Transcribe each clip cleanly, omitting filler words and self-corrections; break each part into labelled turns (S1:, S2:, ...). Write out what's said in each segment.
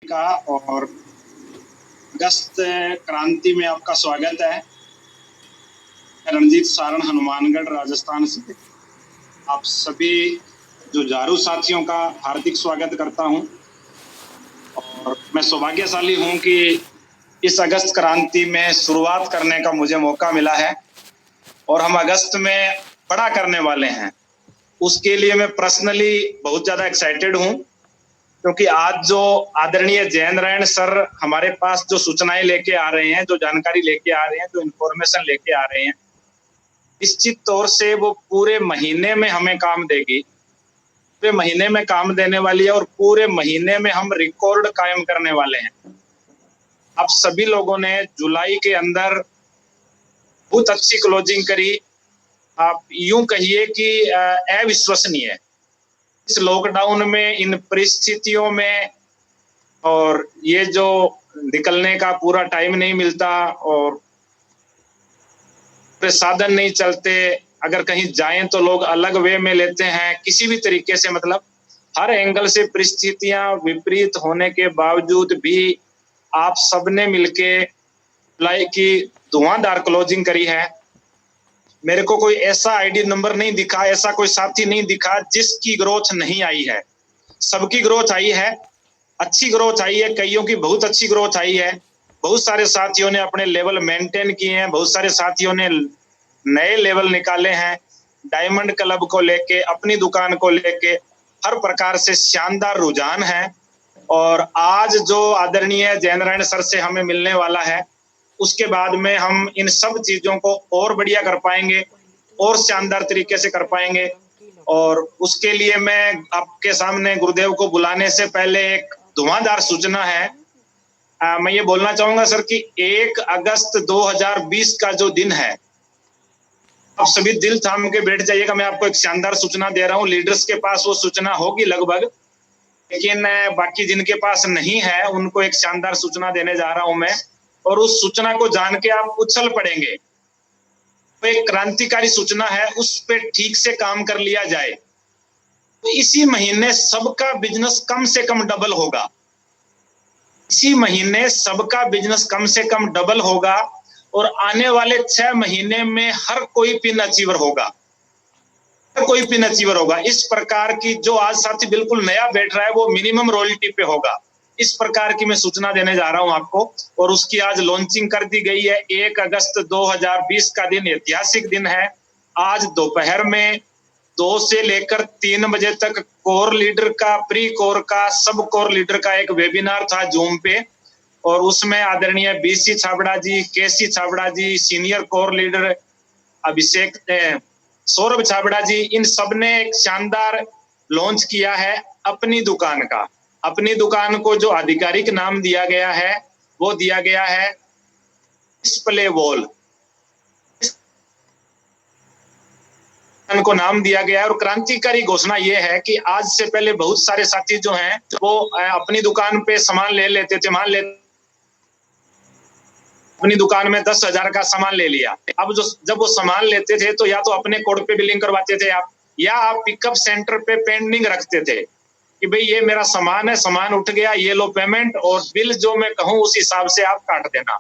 S1: का और अगस्त क्रांति में आपका स्वागत है। रणजीत सारण, हनुमानगढ़, राजस्थान से आप सभी जो जारू साथियों का हार्दिक स्वागत करता हूं। और मैं सौभाग्यशाली हूं कि इस अगस्त क्रांति में शुरुआत करने का मुझे मौका मिला है और हम अगस्त में बड़ा करने वाले हैं। उसके लिए मैं पर्सनली बहुत ज्यादा एक्साइटेड हूं, क्योंकि आज जो आदरणीय जय नारायण सर हमारे पास जो सूचनाएं लेके आ रहे हैं, जो जानकारी लेके आ रहे हैं, जो इन्फॉर्मेशन लेके आ रहे हैं, निश्चित तौर से वो पूरे महीने में हमें काम देगी, पूरे महीने में काम देने वाली है और पूरे महीने में हम रिकॉर्ड कायम करने वाले हैं। आप सभी लोगों ने जुलाई के अंदर बहुत अच्छी क्लोजिंग करी। आप यूं कहिए कि अविश्वसनीय। इस लॉकडाउन में, इन परिस्थितियों में, और ये जो निकलने का पूरा टाइम नहीं मिलता और साधन नहीं चलते, अगर कहीं जाएं तो लोग अलग वे में लेते हैं, किसी भी तरीके से, मतलब हर एंगल से परिस्थितियां विपरीत होने के बावजूद भी आप सबने मिलके जुलाई की धुआंधार क्लोजिंग करी है। मेरे को कोई ऐसा आईडी नंबर नहीं दिखा, ऐसा कोई साथी नहीं दिखा जिसकी ग्रोथ नहीं आई है। सबकी ग्रोथ आई है, अच्छी ग्रोथ आई है, कईयों की बहुत अच्छी ग्रोथ आई है। बहुत सारे साथियों ने अपने लेवल मेंटेन किए हैं, बहुत सारे साथियों ने नए लेवल निकाले हैं। डायमंड क्लब को लेके, अपनी दुकान को लेके हर प्रकार से शानदार रुझान है। और आज जो आदरणीय जय नारायण सर से हमें मिलने वाला है, उसके बाद में हम इन सब चीजों को और बढ़िया कर पाएंगे और शानदार तरीके से कर पाएंगे। और उसके लिए मैं आपके सामने गुरुदेव को बुलाने से पहले एक धुआंधार सूचना है। मैं ये बोलना चाहूंगा सर कि 1 अगस्त 2020 का जो दिन है, आप सभी दिल थाम के बैठ जाइएगा। मैं आपको एक शानदार सूचना दे रहा हूँ। लीडर्स के पास वो सूचना होगी लगभग, लेकिन बाकी जिनके पास नहीं है उनको एक शानदार सूचना देने जा रहा हूं मैं। और उस सूचना को जान के आप उछल पड़ेंगे। वो एक क्रांतिकारी सूचना है, उस पे ठीक से काम कर लिया जाए तो इसी महीने सबका बिजनेस कम से कम डबल होगा। इसी महीने सबका बिजनेस कम से कम डबल होगा और आने वाले 6 महीने में हर कोई पिन अचीवर होगा, हर कोई पिन अचीवर होगा। इस प्रकार की जो आज साथी बिल्कुल नया बैठ रहा है वो मिनिमम रॉयल्टी पे होगा। इस प्रकार की मैं सूचना देने जा रहा हूं आपको, और उसकी आज लॉन्चिंग कर दी गई है। 1 अगस्त 2020 का दिन ऐतिहासिक दिन है। आज दोपहर में 2 से लेकर 3 बजे तक कोर लीडर का, प्री कोर का, सब कोर लीडर का एक वेबिनार था जूम पे, और उसमें आदरणीय बीसी छाबड़ा जी, केसी छाबड़ा जी, सीनियर कोर लीडर अभिषेक, सौरभ छाबड़ा जी, इन सब ने एक शानदार लॉन्च किया है अपनी दुकान का। अपनी दुकान को जो आधिकारिक नाम दिया गया है वो दिया गया है डिस्प्ले वॉल को नाम दिया गया है। और क्रांतिकारी घोषणा ये है कि आज से पहले बहुत सारे साथी जो हैं वो अपनी दुकान पे सामान ले लेते थे, मान ले अपनी दुकान में 10,000 का सामान ले लिया। अब जो जब वो सामान लेते थे तो या तो अपने कोड पे बिलिंग करवाते थे आप, या आप पिकअप सेंटर पे पेंडिंग रखते थे कि भाई ये मेरा सामान है, सामान उठ गया, ये लो पेमेंट, और बिल जो मैं कहूं उस हिसाब से आप काट देना।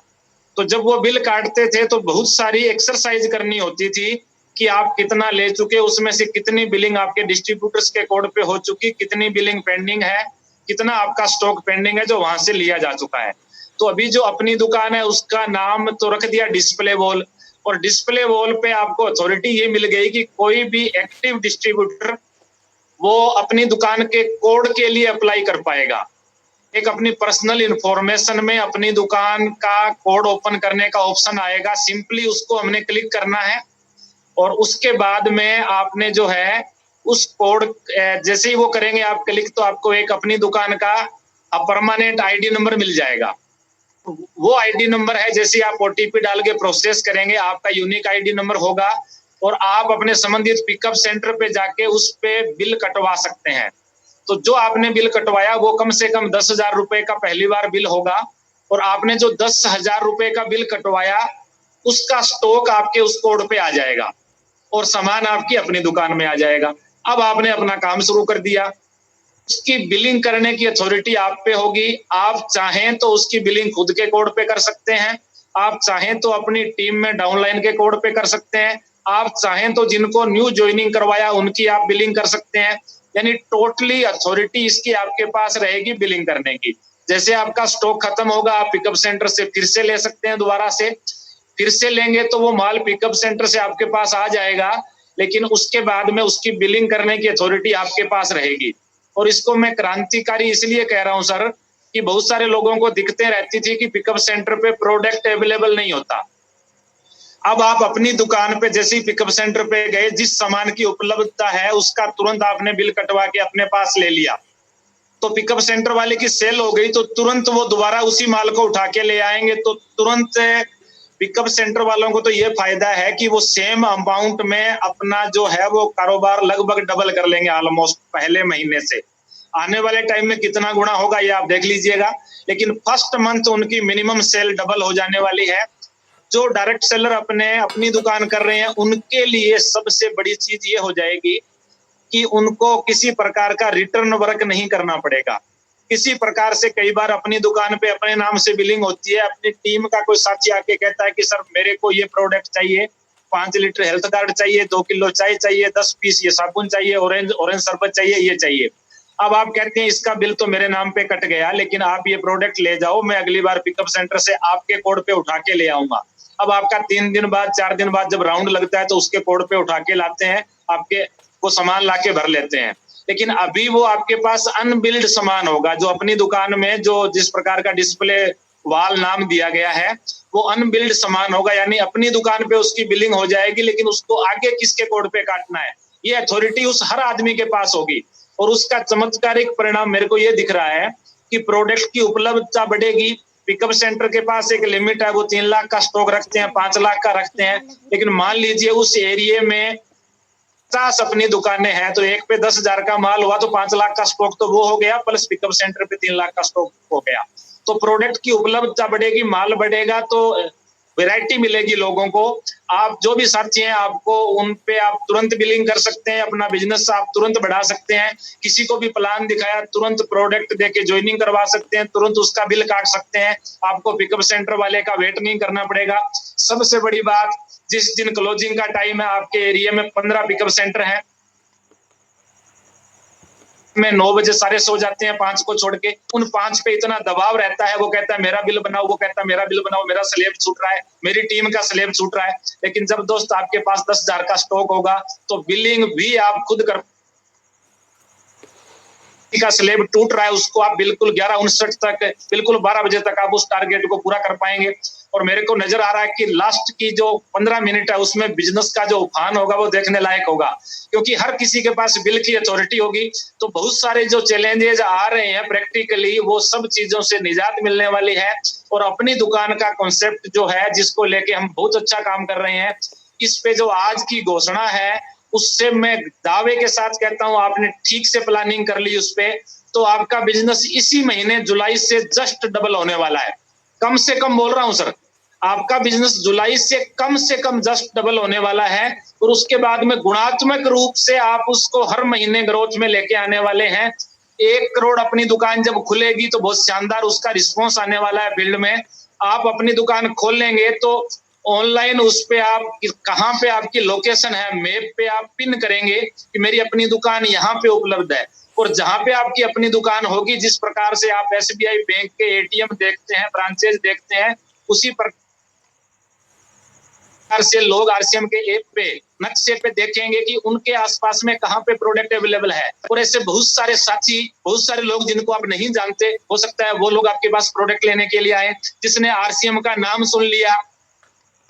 S1: तो जब वो बिल काटते थे तो बहुत सारी एक्सरसाइज करनी होती थी कि आप कितना ले चुके, उसमें से कितनी बिलिंग आपके डिस्ट्रीब्यूटर्स के कोड पे हो चुकी, कितनी बिलिंग पेंडिंग है, कितना आपका स्टॉक पेंडिंग है जो वहां से लिया जा चुका है। तो अभी जो अपनी दुकान है उसका नाम तो रख दिया डिस्प्ले वॉल, और डिस्प्ले वॉल पे आपको अथॉरिटी ये मिल गई कि कोई भी एक्टिव डिस्ट्रीब्यूटर वो अपनी दुकान के कोड के लिए अप्लाई कर पाएगा। एक अपनी पर्सनल इंफॉर्मेशन में अपनी दुकान का कोड ओपन करने का ऑप्शन आएगा, सिंपली उसको हमने क्लिक करना है और उसके बाद में आपने जो है उस कोड, जैसे ही वो करेंगे आप क्लिक, तो आपको एक अपनी दुकान का परमानेंट आईडी नंबर मिल जाएगा। वो आईडी नंबर है, जैसे आप ओटीपी डाल के प्रोसेस करेंगे आपका यूनिक आईडी नंबर होगा और आप अपने संबंधित पिकअप सेंटर पे जाके उस पे बिल कटवा सकते हैं। तो जो आपने बिल कटवाया वो कम से कम 10,000 रुपए का पहली बार बिल होगा, और आपने जो 10,000 रुपए का बिल कटवाया उसका स्टॉक आपके उस कोड पे आ जाएगा और सामान आपकी अपनी दुकान में आ जाएगा। अब आपने अपना काम शुरू कर दिया। उसकी बिलिंग करने की अथॉरिटी आप पे होगी। आप चाहें तो उसकी बिलिंग खुद के कोड पे कर सकते हैं, आप चाहें तो अपनी टीम में डाउनलाइन के कोड पे कर सकते हैं, आप चाहें तो जिनको न्यू ज्वाइनिंग करवाया उनकी आप बिलिंग कर सकते हैं। यानी टोटली अथॉरिटी इसकी आपके पास रहेगी बिलिंग करने की। जैसे आपका स्टॉक खत्म होगा, आप पिकअप सेंटर से फिर से ले सकते हैं, दोबारा से फिर से लेंगे तो वो माल पिकअप सेंटर से आपके पास आ जाएगा, लेकिन उसके बाद में उसकी बिलिंग करने की अथॉरिटी आपके पास रहेगी। और इसको मैं क्रांतिकारी इसलिए कह रहा हूं सर, कि बहुत सारे लोगों को दिक्कतें रहती थी कि पिकअप सेंटर पे प्रोडक्ट अवेलेबल नहीं होता। अब आप अपनी दुकान पे जैसे ही पिकअप सेंटर पे गए, जिस सामान की उपलब्धता है उसका तुरंत आपने बिल कटवा के अपने पास ले लिया, तो पिकअप सेंटर वाले की सेल हो गई, तो तुरंत वो दोबारा उसी माल को उठा के ले आएंगे। तो तुरंत पिकअप सेंटर वालों को तो ये फायदा है कि वो सेम अमाउंट में अपना जो है वो कारोबार लगभग डबल कर लेंगे ऑलमोस्ट पहले महीने से। आने वाले टाइम में कितना गुना होगा ये आप देख लीजिएगा, लेकिन फर्स्ट मंथ उनकी मिनिमम सेल डबल हो जाने वाली है। जो डायरेक्ट सेलर अपनी दुकान कर रहे हैं उनके लिए सबसे बड़ी चीज ये हो जाएगी कि उनको किसी प्रकार का रिटर्न वर्क नहीं करना पड़ेगा। किसी प्रकार से कई बार अपनी दुकान पे अपने नाम से बिलिंग होती है, अपनी टीम का कोई साथी आके कहता है कि सर मेरे को ये प्रोडक्ट चाहिए, 5 लीटर हेल्थ कार्ड चाहिए, 2 किलो चाय चाहिए, 10 पीस ये साबुन चाहिए, ऑरेंज शरबत चाहिए, ये चाहिए। अब आप कहते हैं इसका बिल तो मेरे नाम पे कट गया, लेकिन आप ये प्रोडक्ट ले जाओ, मैं अगली बार पिकअप सेंटर से आपके कोड पे उठा के ले आऊंगा। अब आपका 3 दिन बाद 4 दिन बाद जब राउंड लगता है तो उसके कोड पे उठा के लाते हैं, आपके वो सामान लाके भर लेते हैं। लेकिन अभी वो आपके पास अनबिल्ड सामान होगा, जो अपनी दुकान में जो जिस प्रकार का डिस्प्ले वाल नाम दिया गया है वो अनबिल्ड सामान होगा, यानी अपनी दुकान पे उसकी बिलिंग हो जाएगी, लेकिन उसको आगे किसके कोड पे काटना है ये अथॉरिटी उस हर आदमी के पास होगी। और उसका चमत्कारिक परिणाम मेरे को ये दिख रहा है कि प्रोडक्ट की उपलब्धता बढ़ेगी। पिकअप सेंटर के पास एक लिमिट है, वो 3 लाख का स्टॉक रखते हैं, 5 लाख का रखते हैं, लेकिन मान लीजिए उस एरिया में 50 अपनी दुकानें हैं, तो एक पे 10,000 का माल हुआ तो 5 लाख का स्टॉक तो वो हो गया, प्लस पिकअप सेंटर पे 3 लाख का स्टॉक हो गया। तो प्रोडक्ट की उपलब्धता बढ़ेगी, माल बढ़ेगा, तो वैरायटी मिलेगी लोगों को। आप जो भी सर्च हैं आपको उन पे आप तुरंत बिलिंग कर सकते हैं, अपना बिजनेस आप तुरंत बढ़ा सकते हैं। किसी को भी प्लान दिखाया तुरंत प्रोडक्ट देके ज्वाइनिंग करवा सकते हैं, तुरंत उसका बिल काट सकते हैं, आपको पिकअप सेंटर वाले का वेट नहीं करना पड़ेगा। सबसे बड़ी बात, जिस दिन क्लोजिंग का टाइम है आपके एरिया में 15 पिकअप सेंटर है, में 9 बजे सारे सो जाते हैं 5 को छोड़ के। उन 5 पे इतना दबाव रहता है, वो कहता है मेरा बिल बनाओ, वो कहता है मेरा बिल बनाओ, मेरा स्लैब छूट रहा है, मेरी टीम का स्लैब छूट रहा है। लेकिन जब दोस्त आपके पास 10,000 का स्टॉक होगा तो बिलिंग भी आप खुद कर, का स्लैब टूट रहा है उसको आप बिल्कुल 11:59 तक, बिल्कुल 12 बजे तक आप उस टारगेट को पूरा कर पाएंगे। और मेरे को नजर आ रहा है कि लास्ट की जो 15 मिनट है उसमें बिजनेस का जो उफान होगा वो देखने लायक होगा, क्योंकि हर किसी के पास बिल की अथॉरिटी होगी। तो बहुत सारे जो चैलेंजेस आ रहे हैं प्रैक्टिकली, वो सब चीजों से निजात मिलने वाली है। और अपनी दुकान का कॉन्सेप्ट जो है, जिसको लेके हम बहुत अच्छा काम कर रहे हैं, इस पे जो आज की घोषणा है उससे मैं दावे के साथ कहता हूं, आपने ठीक से प्लानिंग कर ली उस पे, तो आपका बिजनेस इसी महीने जुलाई से जस्ट डबल होने वाला है। कम से कम बोल रहा हूं सर, आपका बिजनेस जुलाई से कम जस्ट डबल होने वाला है। और उसके बाद में गुणात्मक रूप से आप उसको हर महीने ग्रोथ में लेके आने वाले हैं। 1 करोड़ अपनी दुकान जब खुलेगी तो बहुत शानदार उसका रिस्पॉन्स आने वाला है फील्ड में। आप अपनी दुकान खोल लेंगे तो ऑनलाइन उस पे आप कहाँ पे आपकी लोकेशन है, मैप पे आप पिन करेंगे कि मेरी अपनी दुकान यहाँ पे उपलब्ध है। और जहां पे आपकी अपनी दुकान होगी, जिस प्रकार से आप SBI बैंक के ATM देखते हैं, ब्रांचेज देखते हैं, उसी प्रकार से लोग RCM के ऐप पे नक्शे पे देखेंगे कि उनके आसपास में कहाँ पे प्रोडक्ट अवेलेबल है। और ऐसे बहुत सारे साथी, बहुत सारे लोग जिनको आप नहीं जानते, हो सकता है वो लोग आपके पास प्रोडक्ट लेने के लिए आए, जिसने RCM का नाम सुन लिया,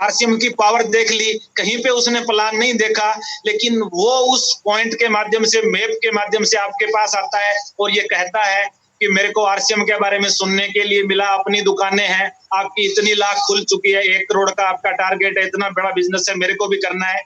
S1: RCM की पावर देख ली, कहीं पे उसने प्लान नहीं देखा, लेकिन वो उस पॉइंट के माध्यम से, मैप के माध्यम से आपके पास आता है और ये कहता है कि मेरे को RCM के बारे में सुनने के लिए मिला, अपनी दुकानें हैं, आपकी इतनी लाख खुल चुकी है, 1 करोड़ का आपका टारगेट है, इतना बड़ा बिजनेस है, मेरे को भी करना है।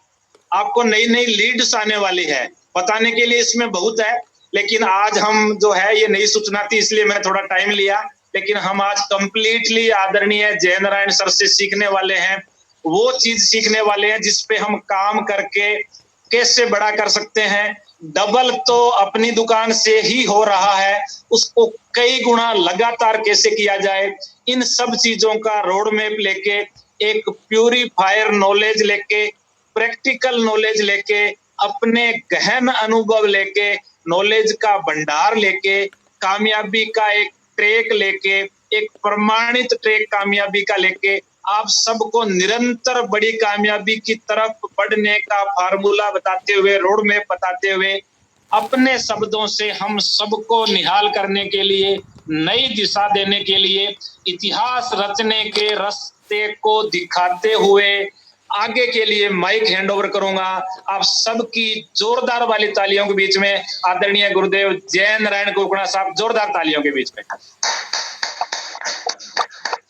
S1: आपको नई नई लीड्स आने वाली है, बताने के लिए इसमें बहुत है, लेकिन आज हम जो है ये नई सूचना थी इसलिए मैंने थोड़ा टाइम लिया। लेकिन हम आज कंप्लीटली आदरणीय जयनारायण सर से सीखने वाले हैं, वो चीज सीखने वाले हैं जिस पे हम काम करके कैसे बड़ा कर सकते हैं, डबल तो अपनी दुकान से ही हो रहा है, उसको कई गुना लगातार कैसे किया जाए, इन सब चीजों का रोड मैप लेके, एक प्यूरीफायर नॉलेज लेके, प्रैक्टिकल नॉलेज लेके, अपने गहन अनुभव लेके, नॉलेज का भंडार लेके, कामयाबी का एक ट्रैक लेके, एक प्रमाणित ट्रैक कामयाबी का लेके, आप सबको निरंतर बड़ी कामयाबी की तरफ बढ़ने का फार्मूला बताते हुए, रोड मैप बताते हुए, अपने शब्दों से हम सबको निहाल करने के लिए, नई दिशा देने के लिए, इतिहास रचने के रास्ते को दिखाते हुए आगे के लिए माइक हैंड ओवर करूंगा आप सबकी जोरदार वाली तालियों के बीच में। आदरणीय गुरुदेव जय नारायण कुकड़ा साहब, जोरदार तालियों के बीच में।